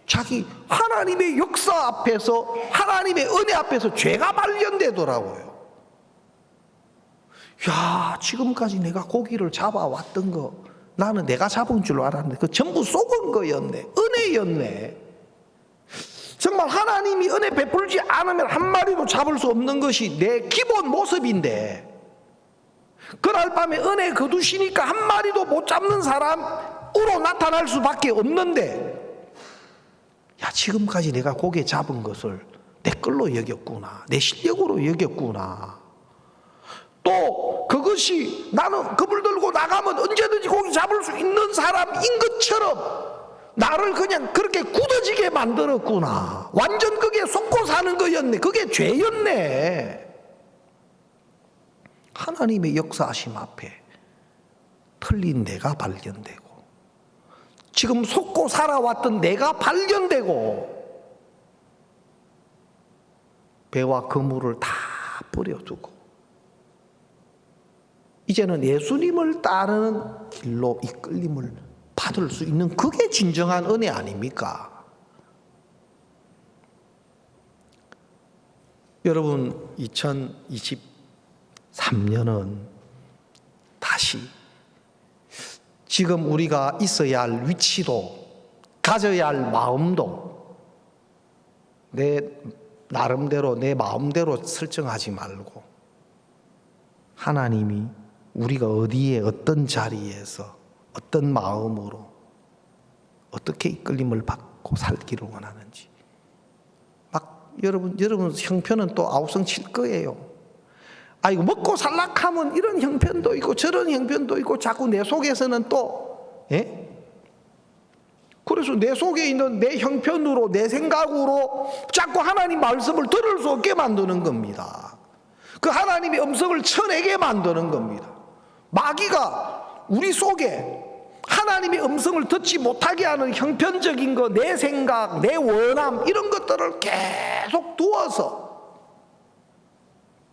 자기 하나님의 역사 앞에서 하나님의 은혜 앞에서 죄가 발견되더라고요. 야, 지금까지 내가 고기를 잡아왔던 거 나는 내가 잡은 줄 알았는데 그 전부 속은 거였네. 은혜였네. 정말 하나님이 은혜 베풀지 않으면 한 마리도 잡을 수 없는 것이 내 기본 모습인데 그날 밤에 은혜 거두시니까 한 마리도 못 잡는 사람으로 나타날 수밖에 없는데 야, 지금까지 내가 고개 잡은 것을 내 걸로 여겼구나. 내 실력으로 여겼구나. 또 그것이 나는 그물 들고 나가면 언제든지 고기 잡을 수 있는 사람인 것처럼 나를 그냥 그렇게 굳어지게 만들었구나. 완전 그게 속고 사는 거였네. 그게 죄였네. 하나님의 역사하심 앞에 틀린 내가 발견되고 지금 속고 살아왔던 내가 발견되고 배와 그물을 다 버려두고 이제는 예수님을 따르는 길로 이끌림을 받을 수 있는 그게 진정한 은혜 아닙니까? 여러분 2023년은 다시 지금 우리가 있어야 할 위치도 가져야 할 마음도 내 나름대로 내 마음대로 설정하지 말고 하나님이 우리가 어디에 어떤 자리에서 어떤 마음으로 어떻게 이끌림을 받고 살기를 원하는지 막 여러분 형편은 또 아우성 칠 거예요. 아이고 먹고 살락하면 이런 형편도 있고 저런 형편도 있고 자꾸 내 속에서는 또 그래서 내 속에 있는 내 형편으로 내 생각으로 자꾸 하나님 말씀을 들을 수 없게 만드는 겁니다. 그 하나님의 음성을 쳐내게 만드는 겁니다. 마귀가 우리 속에 하나님의 음성을 듣지 못하게 하는 형편적인 거, 내 생각, 내 원함 이런 것들을 계속 두어서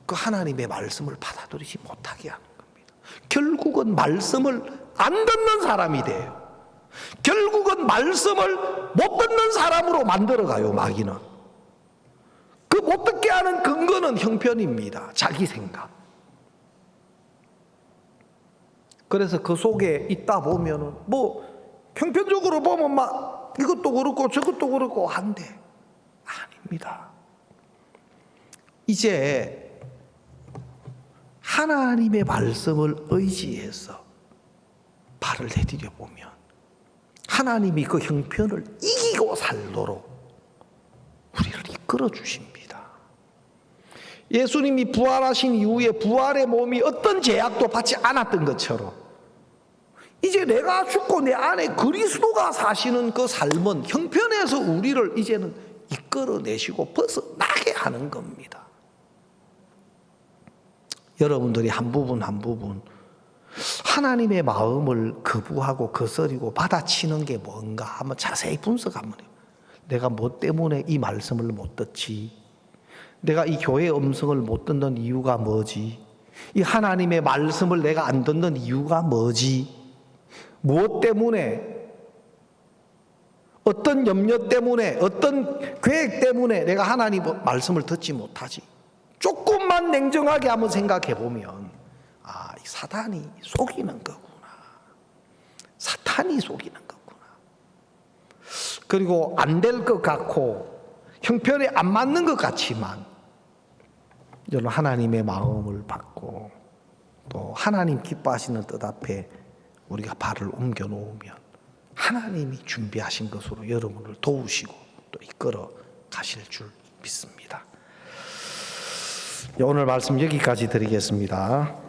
그 하나님의 말씀을 받아들이지 못하게 하는 겁니다. 결국은 말씀을 안 듣는 사람이 돼요. 결국은 말씀을 못 듣는 사람으로 만들어가요, 마귀는. 그 못 듣게 하는 근거는 형편입니다. 자기 생각. 그래서 그 속에 있다 보면은 형편적으로 보면 막 이것도 그렇고 저것도 그렇고 한데 아닙니다. 이제 하나님의 말씀을 의지해서 발을 내디뎌 보면 하나님이 그 형편을 이기고 살도록 우리를 이끌어 주십니다. 예수님이 부활하신 이후에 부활의 몸이 어떤 제약도 받지 않았던 것처럼 이제 내가 죽고 내 안에 그리스도가 사시는 그 삶은 형편에서 우리를 이제는 이끌어내시고 벗어나게 하는 겁니다. 여러분들이 한 부분 한 부분 하나님의 마음을 거부하고 거스리고 받아치는 게 뭔가 한번 자세히 분석 한번 해요. 내가 뭐 때문에 이 말씀을 못 듣지? 내가 이 교회의 음성을 못 듣는 이유가 뭐지? 이 하나님의 말씀을 내가 안 듣는 이유가 뭐지? 무엇 때문에? 어떤 염려 때문에? 어떤 계획 때문에 내가 하나님 말씀을 듣지 못하지? 조금만 냉정하게 한번 생각해 보면 이 사탄이 속이는 거구나. 사탄이 속이는 거구나. 그리고 안 될 것 같고 형편에 안 맞는 것 같지만 여러분 하나님의 마음을 받고 또 하나님 기뻐하시는 뜻 앞에 우리가 발을 옮겨 놓으면 하나님이 준비하신 것으로 여러분을 도우시고 또 이끌어 가시 하실 줄 믿습니다. 오늘 말씀 여기까지 드리겠습니다.